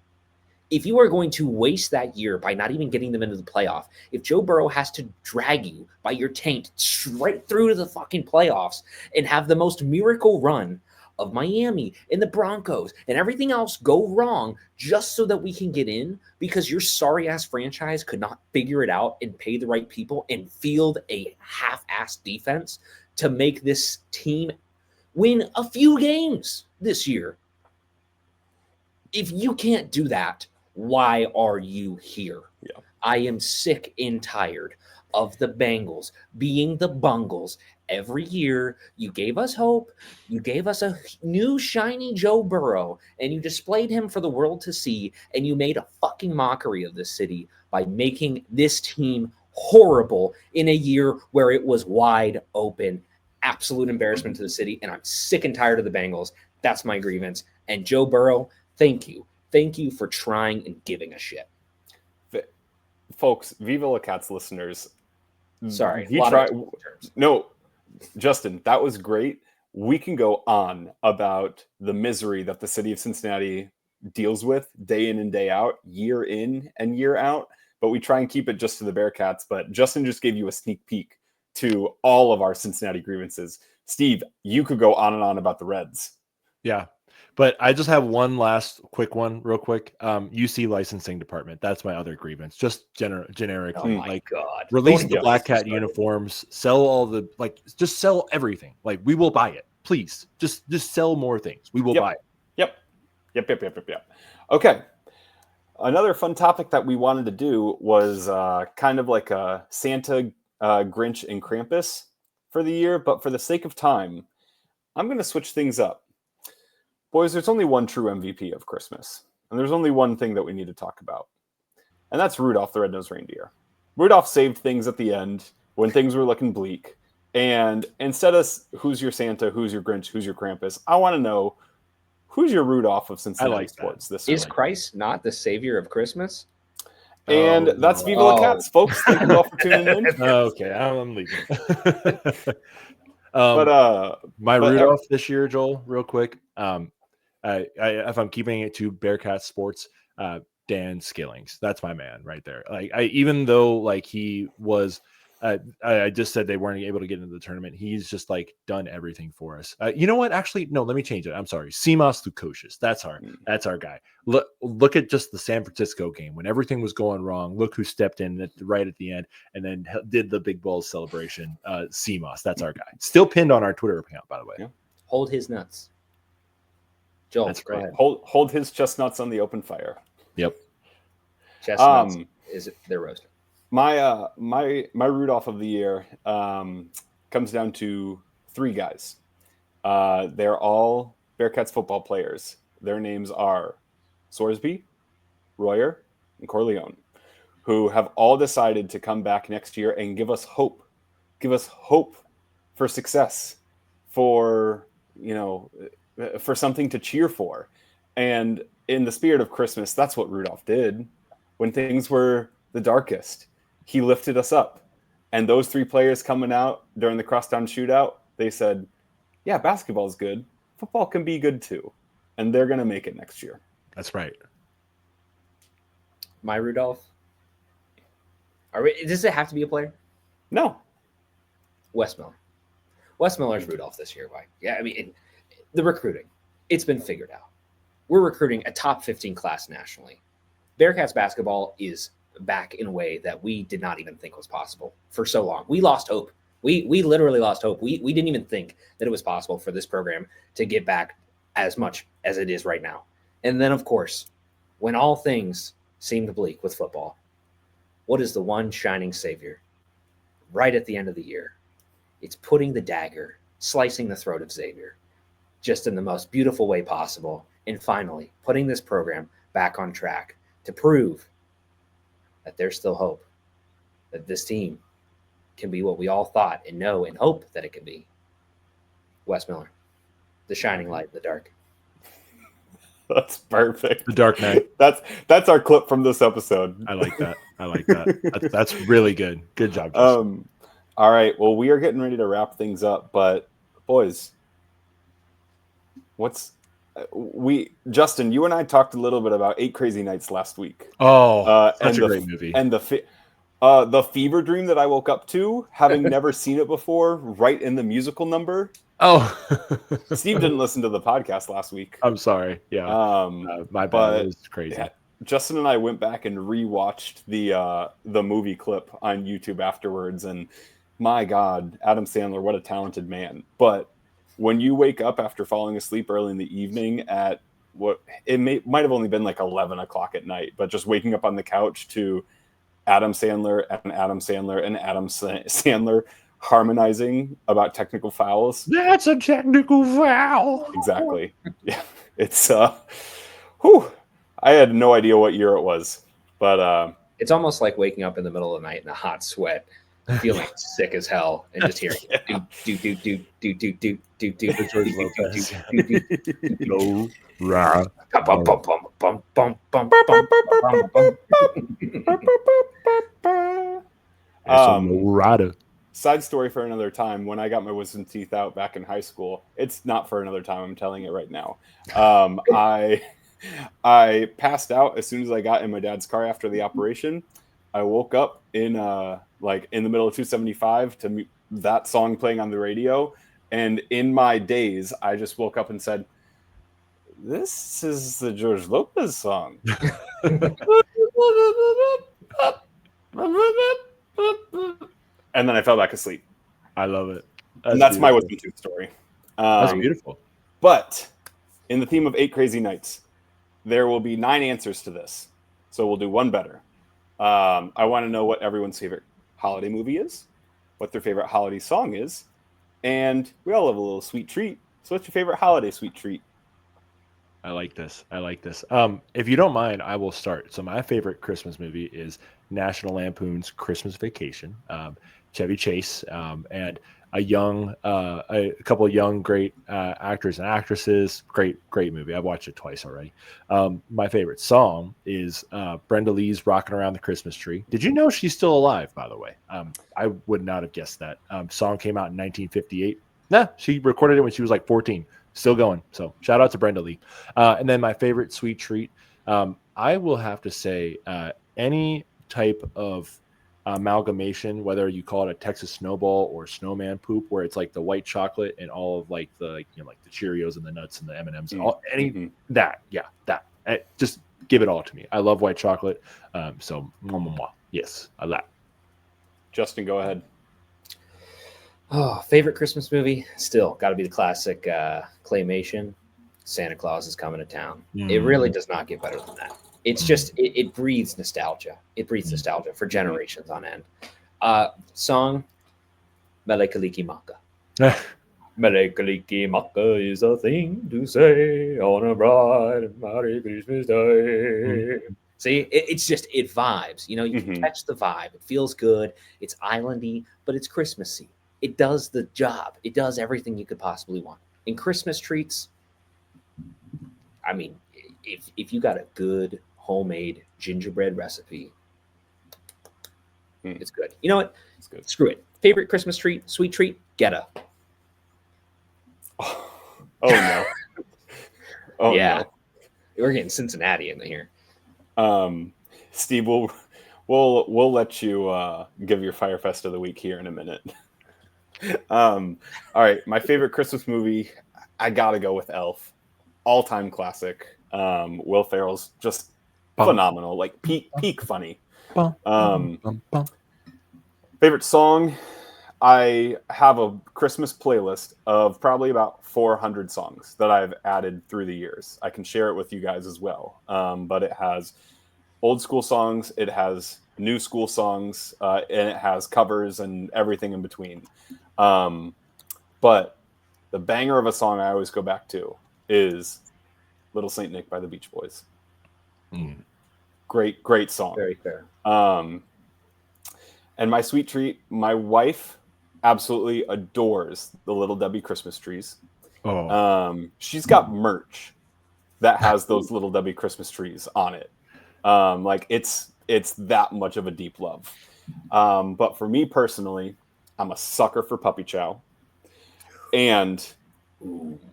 if you are going to waste that year by not even getting them into the playoff, if Joe Burrow has to drag you by your taint straight through to the fucking playoffs and have the most miracle run of Miami and the Broncos and everything else go wrong just so that we can get in because your sorry-ass franchise could not figure it out and pay the right people and field a half-ass defense to make this team win a few games this year. If you can't do that, why are you here? Yeah. I am sick and tired of the Bengals being the Bungles. Every year, you gave us hope. You gave us a new shiny Joe Burrow, and you displayed him for the world to see, and you made a fucking mockery of this city by making this team horrible in a year where it was wide open. Absolute embarrassment to the city, and I'm sick and tired of the Bengals. That's my grievance. And Joe Burrow, thank you. Thank you for trying and giving a shit. Folks, vivalachristmas listeners. Sorry. No, Justin, that was great. We can go on about the misery that the city of Cincinnati deals with day in and day out, year in and year out. But we try and keep it just to the Bearcats. But Justin just gave you a sneak peek to all of our Cincinnati grievances. Steve, you could go on and on about the Reds. Yeah. But I just have one last quick one, real quick. UC licensing department. That's my other grievance. Just generic. Oh my God. Release the Black Cat uniforms. Sell all the just sell everything. Like we will buy it. Please. Just sell more things. We will buy it. Yep. Okay. Another fun topic that we wanted to do was kind of like a Santa, Grinch, and Krampus for the year. But for the sake of time, I'm going to switch things up. Boys, there's only one true MVP of Christmas, and there's only one thing that we need to talk about, and that's Rudolph the Red-Nosed Reindeer. Rudolph saved things at the end when things were looking bleak, and instead of who's your Santa, who's your Grinch, who's your Krampus, I want to know who's your Rudolph of Cincinnati sports this year. Is Christ not the savior of Christmas? And that's Viva La Cats, folks. Thank you all for tuning in. Okay, I'm leaving. My Rudolph this year, Joel, real quick. If I'm keeping it to Bearcat sports, Dan Skillings, that's my man right there. Like even though like he was, I just said they weren't able to get into the tournament. He's just like done everything for us. You know what? Actually, no. Let me change it. I'm sorry. Simas Lukosius. That's our guy. Look at just the San Francisco game when everything was going wrong. Look who stepped in right at the end and then did the big balls celebration. Simas. That's our guy. Still pinned on our Twitter account, by the way. Yeah. Hold his nuts. Joel, that's great. Hold his chestnuts on the open fire. Yep. Chestnuts they're roasted. My Rudolph of the year comes down to three guys. They're all Bearcats football players. Their names are Sorsby, Royer, and Corleone, who have all decided to come back next year and give us hope. Give us hope for success, for something to cheer for. And in the spirit of Christmas, that's what Rudolph did. When things were the darkest, he lifted us up. And those three players coming out during the crosstown shootout, they said, yeah, basketball is good. Football can be good too. And they're going to make it next year. That's right. My Rudolph. Does it have to be a player? No. Wes Miller. Wes Miller's Rudolph this year. Why? Yeah, I mean, the recruiting. It's been figured out. We're recruiting a top 15 class nationally. Bearcats basketball is back in a way that we did not even think was possible for so long. We lost hope. We literally lost hope. We didn't even think that it was possible for this program to get back as much as it is right now. And then, of course, when all things seemed bleak with football, what is the one shining savior right at the end of the year? It's putting the dagger, slicing the throat of Xavier, just in the most beautiful way possible, and finally putting this program back on track to prove that there's still hope, that this team can be what we all thought and know and hope that it can be. Wes Miller, the shining light in the dark. That's perfect. The Dark Knight. That's our clip from this episode. I like that. That's really good. Good job, Justin. All right. Well, we are getting ready to wrap things up, but boys, Justin, you and I talked a little bit about 8 Crazy Nights last week. Oh, such a great movie. And the fever dream that I woke up to, having never seen it before, right in the musical number. Oh, Steve didn't listen to the podcast last week. I'm sorry. Yeah, my bad. It was crazy. Yeah, Justin and I went back and rewatched the movie clip on YouTube afterwards, and my God, Adam Sandler, what a talented man! But when you wake up after falling asleep early in the evening at might have only been like 11 o'clock at night, but just waking up on the couch to Adam Sandler and Adam Sandler and Adam Sandler harmonizing about technical fouls. That's a technical foul. Exactly. Yeah. It's I had no idea what year it was, but it's almost like waking up in the middle of the night in a hot sweat, feeling sick as hell, and just hearing Side story for another time. When I got my wisdom teeth out back in high school, it's not for another time. I'm telling it right now. I passed out as soon as I got in my dad's car after the operation. I woke up in the middle of 275 to that song playing on the radio, and in my daze, I just woke up and said, "This is the George Lopez song." And then I fell back asleep. I love it. That's my wisdom tooth story. That's beautiful. But in the theme of 8 Crazy Nights, there will be 9 answers to this. So we'll do one better. I want to know what everyone's favorite holiday movie is, what their favorite holiday song is, and we all have a little sweet treat. So what's your favorite holiday sweet treat? I like this. If you don't mind, I will start. So my favorite Christmas movie is National Lampoon's Christmas Vacation. Chevy Chase and a couple of young great actors and actresses. Great movie. I've watched it twice already. My favorite song is Brenda Lee's "Rocking Around the Christmas Tree." Did you know she's still alive, by the way? I would not have guessed that. Song came out in 1958. She recorded it when she was like 14. Still going. So shout out to Brenda Lee. And then my favorite sweet treat, I will have to say any type of amalgamation, whether you call it a Texas snowball or snowman poop, where it's like the white chocolate and all of like the like the Cheerios and the nuts and the M&Ms, that just give it all to me. I love white chocolate. So yes, I love. Justin, go ahead. Oh, favorite Christmas movie? Still got to be the classic claymation. Santa Claus is Coming to Town. It really does not get better than that. It's just it breathes nostalgia. It breathes nostalgia for generations on end. Song, Mele Kalikimaka. Mele Kalikimaka is a thing to say on a bright and mighty Christmas day. See, it vibes. You can catch the vibe. It feels good. It's islandy, but it's Christmassy. It does the job. It does everything you could possibly want. In Christmas treats, I mean, if you got a good homemade gingerbread recipe, it's good. You know what? It's good. Screw it. Favorite Christmas treat, sweet treat, Geta. Oh no. Oh yeah, we're getting Cincinnati in here. Steve, we'll let you give your Firefest of the week here in a minute. All right, my favorite Christmas movie, I gotta go with Elf, all-time classic. Will Ferrell's just phenomenal, like peak funny. Favorite song, I have a Christmas playlist of probably about 400 songs that I've added through the years. I can share it with you guys as well. But it has old school songs, it has new school songs, and it has covers and everything in between. But the banger of a song I always go back to is Little Saint Nick by the Beach Boys. Great song. Very fair. And my sweet treat, my wife absolutely adores the Little Debbie Christmas trees. She's got merch that has those Little Debbie Christmas trees on it. Like it's that much of a deep love. But for me personally, I'm a sucker for puppy chow, and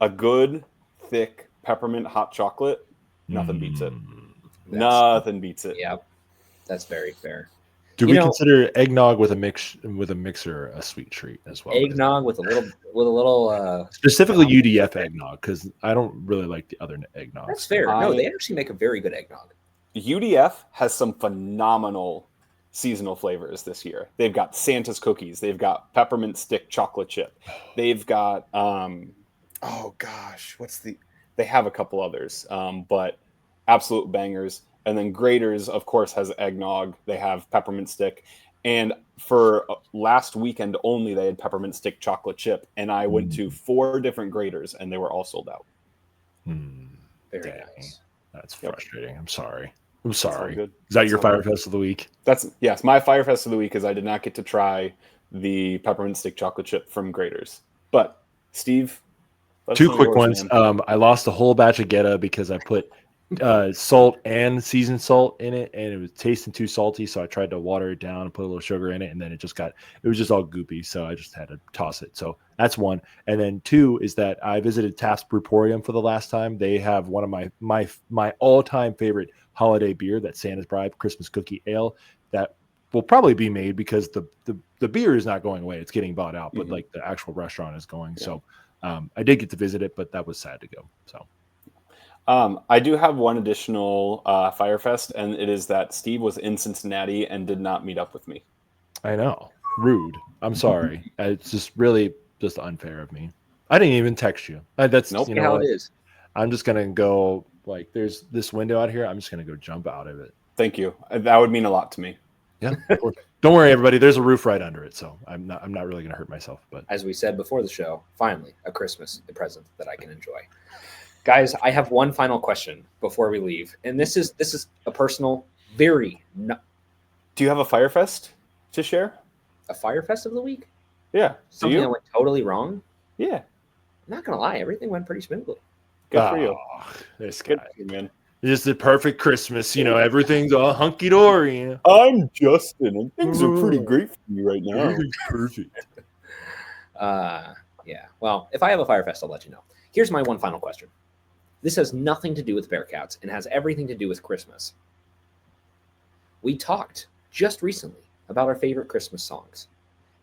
a good thick peppermint hot chocolate. Nothing beats it. Nothing beats it. Yeah, that's very fair. Do we consider eggnog with a mixer a sweet treat as well? Eggnog with a little specifically UDF eggnog, because I don't really like the other eggnog. That's fair. No, they actually make a very good eggnog. UDF has some phenomenal seasonal flavors this year. They've got Santa's cookies. They've got peppermint stick chocolate chip. They've got they have a couple others, but absolute bangers. And then Grater's, of course, has eggnog. They have peppermint stick. And for last weekend only, they had peppermint stick chocolate chip. And I went to 4 different Grater's, and they were all sold out. Very nice. That's frustrating. I'm sorry. Is that your Firefest of the week? Yes, my Firefest of the week is I did not get to try the peppermint stick chocolate chip from Grater's. But, Steve? 2 quick ones. I lost a whole batch of Geta because I put salt and seasoned salt in it, and it was tasting too salty, so I tried to water it down and put a little sugar in it, and then it was just all goopy, so I just had to toss it. So that's one. And then 2 is that I visited Taft's Brewporium for the last time. They have one of my all-time favorite holiday beer, that Santa's Bribe Christmas Cookie Ale, that will probably be made because the beer is not going away. It's getting bought out, but like the actual restaurant is going. Yeah. So I did get to visit it, but that was sad to go. So I do have one additional Firefest, and it is that Steve was in Cincinnati and did not meet up with me. I know. Rude. I'm sorry. It's just really just unfair of me. I didn't even text you. That's nope. You know how what? It is. I'm just going to go, like, there's this window out here. I'm just going to go jump out of it. Thank you. That would mean a lot to me. Yeah. Don't worry, everybody. There's a roof right under it, so I'm not really going to hurt myself. But as we said before the show, finally, a Christmas present that I can enjoy. Guys, I have one final question before we leave, and this is a personal, very. Do you have a Firefest to share? A Firefest of the week? Yeah. Something that went totally wrong? Yeah. I'm not gonna lie, everything went pretty smoothly. Good for you. This Good guy, for you, man. It's the perfect Christmas. everything's all hunky dory. I'm Justin, and things are pretty great for me right now. Everything's perfect. Yeah. Well, if I have a Firefest, I'll let you know. Here's my one final question. This has nothing to do with Bearcats and has everything to do with Christmas. We talked just recently about our favorite Christmas songs,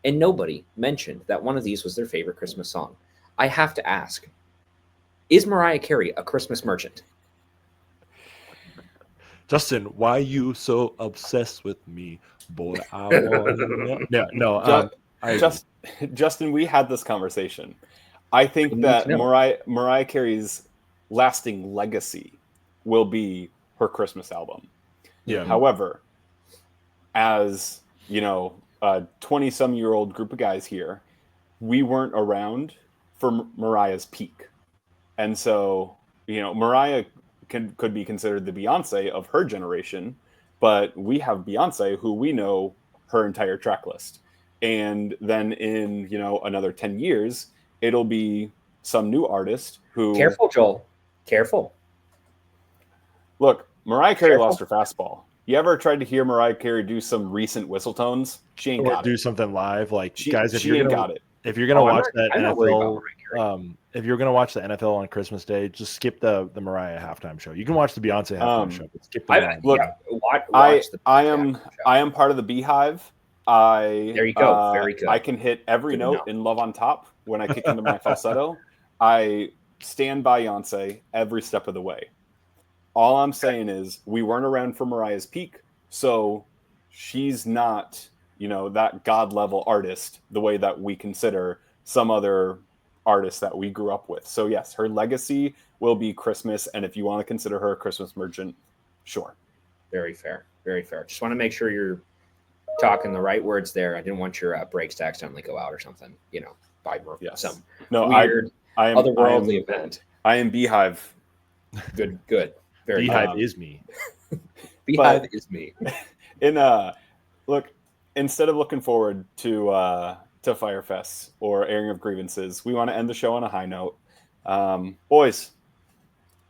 and nobody mentioned that one of these was their favorite Christmas song. I have to ask, is Mariah Carey a Christmas merchant? Justin, why you so obsessed with me, boy? I want to know. No. Justin, we had this conversation. I think that Mariah Carey's lasting legacy will be her Christmas album. Yeah. However, as a 20-some-year-old group of guys here, we weren't around for Mariah's peak, and so Mariah could be considered the Beyonce of her generation, but we have Beyonce, who we know her entire track list, and then in another 10 years, it'll be some new artist who. Careful, Joel. Careful. Look, Mariah Carey lost her fastball. You ever tried to hear Mariah Carey do some recent whistle tones? She ain't got it. Do something live, like she, guys. If she you're ain't gonna got it. If you're gonna watch I'm not worried about that Mariah Carey. if you're gonna watch the NFL on Christmas Day, just skip the Mariah halftime show. You can watch the Beyonce halftime show, but skip the Mariah. Look, watch the I am part of the Beehive. There you go. Very good. I can hit every note in Love on Top when I kick into my falsetto. I stand by Beyonce every step of the way. All I'm saying is we weren't around for Mariah's peak, so she's not, that God level artist the way that we consider some other artists that we grew up with. So yes, her legacy will be Christmas, and if you want to consider her a Christmas merchant, sure. Very fair. Very fair. Just want to make sure you're talking the right words there. I didn't want your breaks to accidentally go out or something, by some weird otherworldly event. I am Beehive. Good. Very Beehive is me. Beehive is me. Look, instead of looking forward to Firefest or airing of grievances, we want to end the show on a high note. Boys,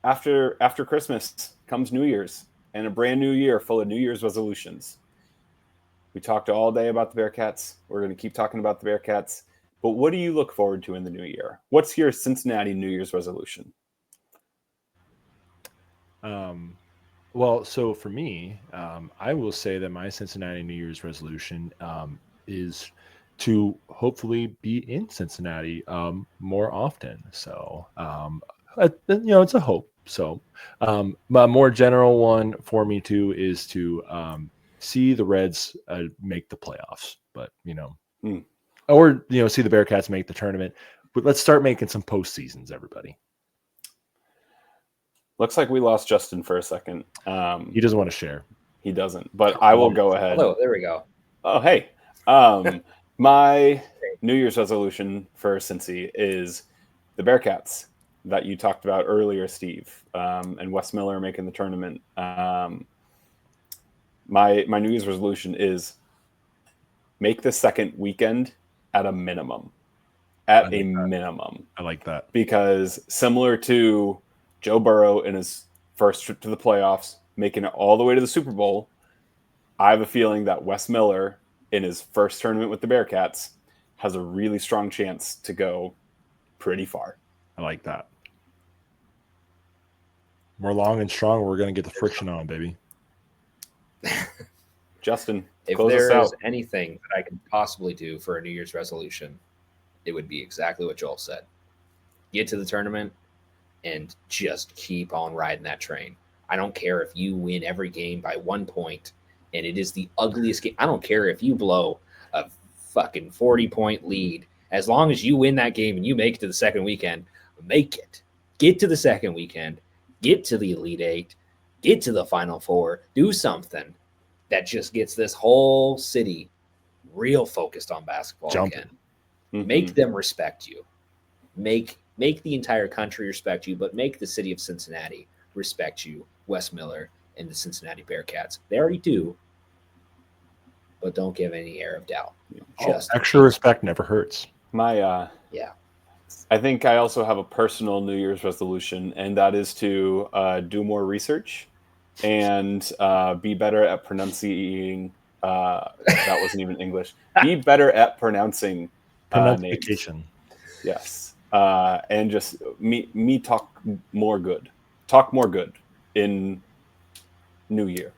after Christmas comes New Year's and a brand new year full of New Year's resolutions. We talked all day about the Bearcats. We're going to keep talking about the Bearcats. But what do you look forward to in the new year? What's your Cincinnati New Year's resolution? Well, so for me, I will say that my Cincinnati New Year's resolution is to hopefully be in Cincinnati more often. So, it's a hope. So, my more general one for me too is to see the Reds make the playoffs, but or see the Bearcats make the tournament. But let's start making some postseasons, everybody. Looks like we lost Justin for a second. He doesn't want to share. He doesn't, but I will go ahead. Oh, there we go. Oh, hey. My New Year's resolution for Cincy is the Bearcats that you talked about earlier, Steve, and Wes Miller making the tournament. My New Year's resolution is make the second weekend at a minimum. Minimum. I like that. Because similar to Joe Burrow in his first trip to the playoffs, making it all the way to the Super Bowl, I have a feeling that Wes Miller in his first tournament with the Bearcats has a really strong chance to go pretty far. I like that. More long and strong, we're going to get the friction on, baby. Justin, if there is anything that I could possibly do for a New Year's resolution, it would be exactly what Joel said. Get to the tournament and just keep on riding that train. I don't care if you win every game by 1 point and it is the ugliest game. I don't care if you blow a fucking 40-point lead. As long as you win that game and you make it to the second weekend, make it. Get to the second weekend. Get to the Elite Eight. Get to the Final Four. Do something that just gets this whole city real focused on basketball again. Mm-hmm. Make them respect you. Make the entire country respect you, but make the city of Cincinnati respect you, Wes Miller and the Cincinnati Bearcats. They already do, but don't give any air of doubt. Just extra respect never hurts. I think I also have a personal New Year's resolution, and that is to do more research and be better at pronouncing. That wasn't even English. Be better at pronouncing pronunciation. Names. Yes, and just me talk more good. Talk more good in New Year.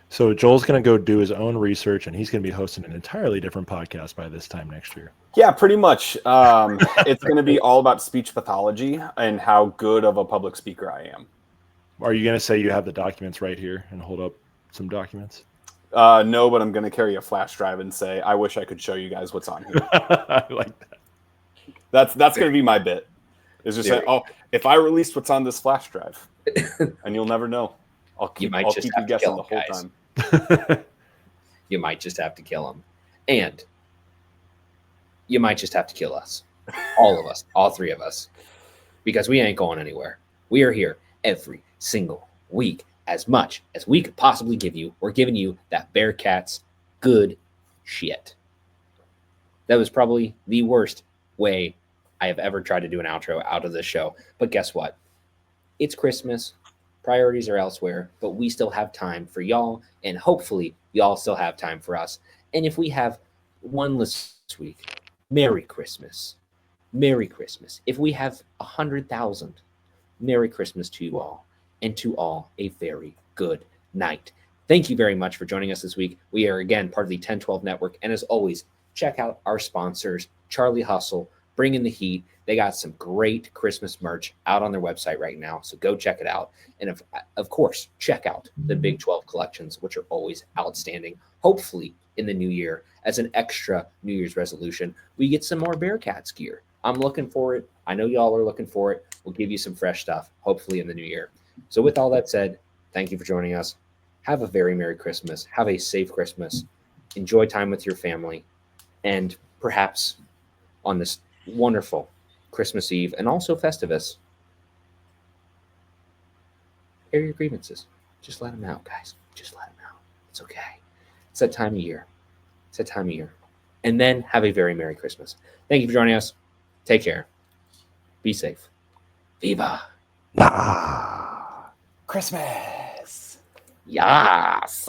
So Joel's going to go do his own research, and he's going to be hosting an entirely different podcast by this time next year. Yeah, pretty much. It's going to be all about speech pathology and how good of a public speaker I am. Are you going to say you have the documents right here and hold up some documents? No, but I'm going to carry a flash drive and say, I wish I could show you guys what's on here. I like that. That's going to be my bit. Is just say, if I released what's on this flash drive, and you'll never know. I'll keep you guessing the whole time. You might just have to kill him. And you might just have to kill us. All of us. All three of us. Because we ain't going anywhere. We are here every single week. As much as we could possibly give you. We're giving you that Bearcats good shit. That was probably the worst way I have ever tried to do an outro out of this show. But guess what? It's Christmas. Priorities are elsewhere, but we still have time for y'all, and hopefully y'all still have time for us. And if we have one this week, Merry Christmas. Merry Christmas. If we have 100,000, Merry Christmas to you all, and to all a very good night. Thank you very much for joining us this week. We are again part of the 1012 Network, and as always, check out our sponsors, Charlie Hustle, bringing the heat. They got some great Christmas merch out on their website right now, so go check it out. And of course, check out the Big 12 collections, which are always outstanding. Hopefully, in the new year, as an extra New Year's resolution, we get some more Bearcats gear. I'm looking for it. I know y'all are looking for it. We'll give you some fresh stuff, hopefully in the new year. So with all that said, thank you for joining us. Have a very Merry Christmas. Have a safe Christmas. Enjoy time with your family. And perhaps on this wonderful Christmas Eve and also Festivus, air your grievances. Just let them out, guys. Just let them out. It's okay. It's that time of year. It's that time of year. And then have a very Merry Christmas. Thank you for joining us. Take care. Be safe. Viva. Christmas. Yes.